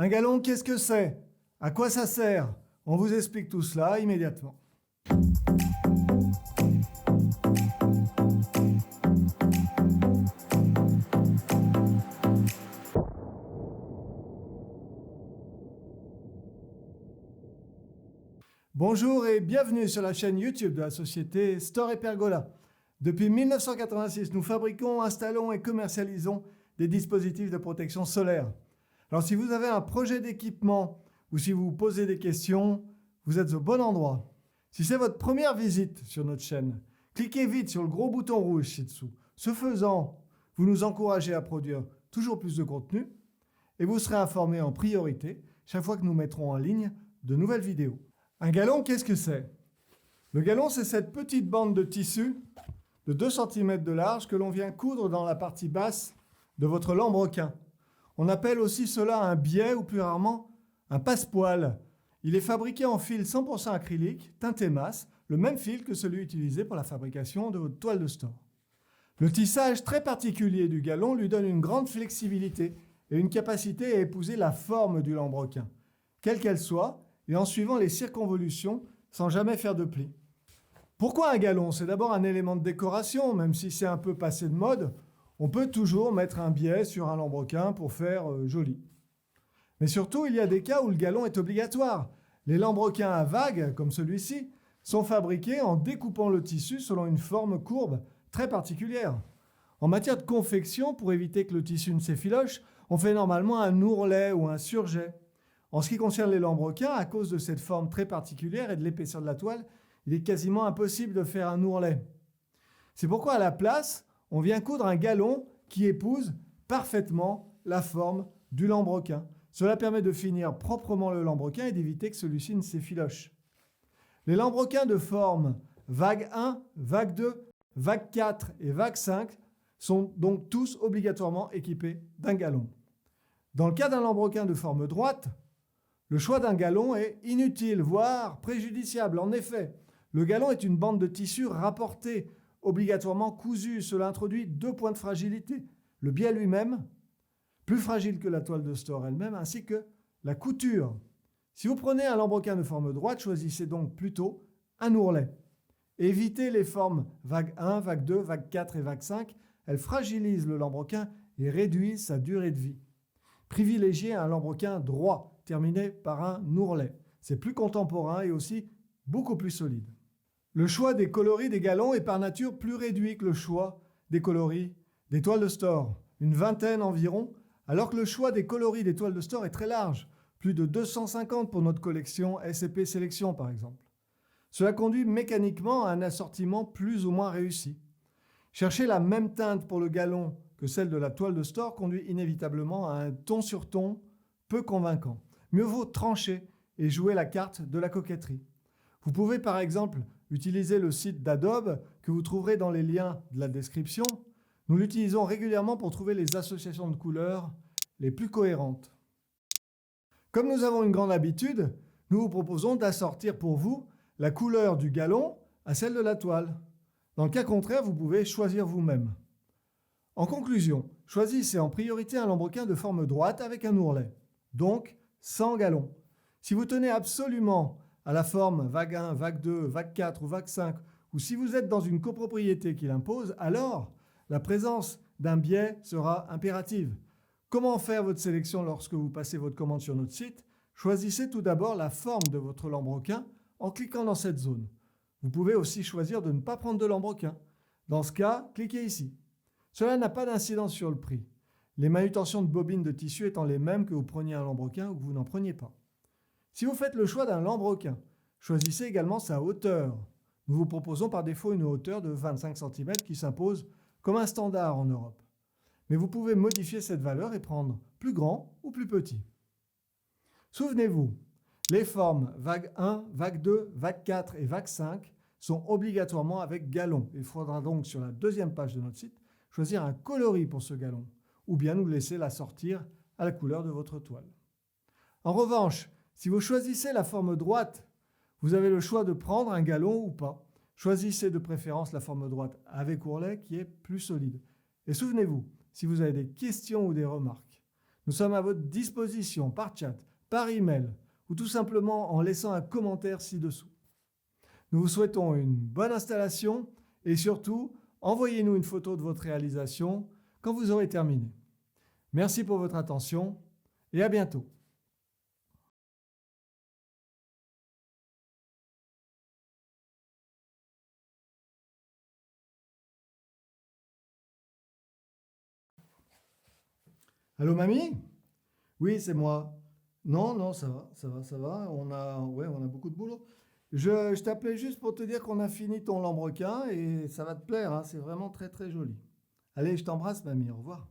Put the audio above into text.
Un galon, qu'est-ce que c'est? À quoi ça sert? On vous explique tout cela immédiatement. Bonjour et bienvenue sur la chaîne YouTube de la société Store et Pergola. Depuis 1986, nous fabriquons, installons et commercialisons des dispositifs de protection solaire. Alors si vous avez un projet d'équipement ou si vous vous posez des questions, vous êtes au bon endroit. Si c'est votre première visite sur notre chaîne, cliquez vite sur le gros bouton rouge ci-dessous. Ce faisant, vous nous encouragez à produire toujours plus de contenu et vous serez informé en priorité chaque fois que nous mettrons en ligne de nouvelles vidéos. Un galon, qu'est-ce que c'est? Le galon, c'est cette petite bande de tissu de 2 cm de large que l'on vient coudre dans la partie basse de votre lambrequin. On appelle aussi cela un biais ou plus rarement un passepoil. Il est fabriqué en fil 100% acrylique, teinté masse, le même fil que celui utilisé pour la fabrication de votre toile de store. Le tissage très particulier du galon lui donne une grande flexibilité et une capacité à épouser la forme du lambrequin, quelle qu'elle soit, et en suivant les circonvolutions sans jamais faire de plis. Pourquoi un galon? C'est d'abord un élément de décoration, même si c'est un peu passé de mode. On peut toujours mettre un biais sur un lambrequin pour faire joli. Mais surtout, il y a des cas où le galon est obligatoire. Les lambrequins à vagues, comme celui-ci, sont fabriqués en découpant le tissu selon une forme courbe très particulière. En matière de confection, pour éviter que le tissu ne s'effiloche, on fait normalement un ourlet ou un surjet. En ce qui concerne les lambrequins, à cause de cette forme très particulière et de l'épaisseur de la toile, il est quasiment impossible de faire un ourlet. C'est pourquoi à la place, on vient coudre un galon qui épouse parfaitement la forme du lambrequin. Cela permet de finir proprement le lambrequin et d'éviter que celui-ci ne s'effiloche. Les lambrequins de forme vague 1, vague 2, vague 4 et vague 5 sont donc tous obligatoirement équipés d'un galon. Dans le cas d'un lambrequin de forme droite, le choix d'un galon est inutile, voire préjudiciable. En effet, le galon est une bande de tissu rapportée, obligatoirement cousue. Cela introduit 2 points de fragilité. Le biais lui-même, plus fragile que la toile de store elle-même, ainsi que la couture. Si vous prenez un lambrequin de forme droite, choisissez donc plutôt un ourlet. Évitez les formes vague 1, vague 2, vague 4 et vague 5. Elles fragilisent le lambrequin et réduisent sa durée de vie. Privilégiez un lambrequin droit, terminé par un ourlet. C'est plus contemporain et aussi beaucoup plus solide. Le choix des coloris des galons est par nature plus réduit que le choix des coloris des toiles de store, une vingtaine environ, alors que le choix des coloris des toiles de store est très large, plus de 250 pour notre collection SCP Sélection par exemple. Cela conduit mécaniquement à un assortiment plus ou moins réussi. Chercher la même teinte pour le galon que celle de la toile de store conduit inévitablement à un ton sur ton peu convaincant. Mieux vaut trancher et jouer la carte de la coquetterie. Vous pouvez par exemple utiliser le site d'Adobe que vous trouverez dans les liens de la description. Nous l'utilisons régulièrement pour trouver les associations de couleurs les plus cohérentes. Comme nous avons une grande habitude, nous vous proposons d'assortir pour vous la couleur du galon à celle de la toile. Dans le cas contraire, vous pouvez choisir vous-même. En conclusion, choisissez en priorité un lambrequin de forme droite avec un ourlet, donc sans galon. Si vous tenez absolument à la forme vague 1, vague 2, vague 4 ou vague 5, ou si vous êtes dans une copropriété qui l'impose, alors la présence d'un biais sera impérative. Comment faire votre sélection lorsque vous passez votre commande sur notre site? Choisissez tout d'abord la forme de votre lambrequin en cliquant dans cette zone. Vous pouvez aussi choisir de ne pas prendre de lambrequin. Dans ce cas, cliquez ici. Cela n'a pas d'incidence sur le prix, les manutentions de bobines de tissu étant les mêmes que vous preniez un lambrequin ou que vous n'en preniez pas. Si vous faites le choix d'un lambrequin, choisissez également sa hauteur. Nous vous proposons par défaut une hauteur de 25 cm qui s'impose comme un standard en Europe. Mais vous pouvez modifier cette valeur et prendre plus grand ou plus petit. Souvenez-vous, les formes vague 1, vague 2, vague 4 et vague 5 sont obligatoirement avec galon. Il faudra donc sur la deuxième page de notre site choisir un coloris pour ce galon ou bien nous laisser l'assortir à la couleur de votre toile. En revanche, si vous choisissez la forme droite, vous avez le choix de prendre un galon ou pas. Choisissez de préférence la forme droite avec ourlet qui est plus solide. Et souvenez-vous, si vous avez des questions ou des remarques, Nous sommes à votre disposition par chat, par email ou tout simplement en laissant un commentaire ci-dessous. Nous vous souhaitons une bonne installation et surtout, envoyez-nous une photo de votre réalisation quand vous aurez terminé. Merci pour votre attention et à bientôt. Allô, mamie? Oui, c'est moi. Non, non, ça va. On a beaucoup de boulot. Je t'appelais juste pour te dire qu'on a fini ton lambrequin et ça va te plaire, hein, c'est vraiment très très joli. Allez, je t'embrasse, mamie. Au revoir.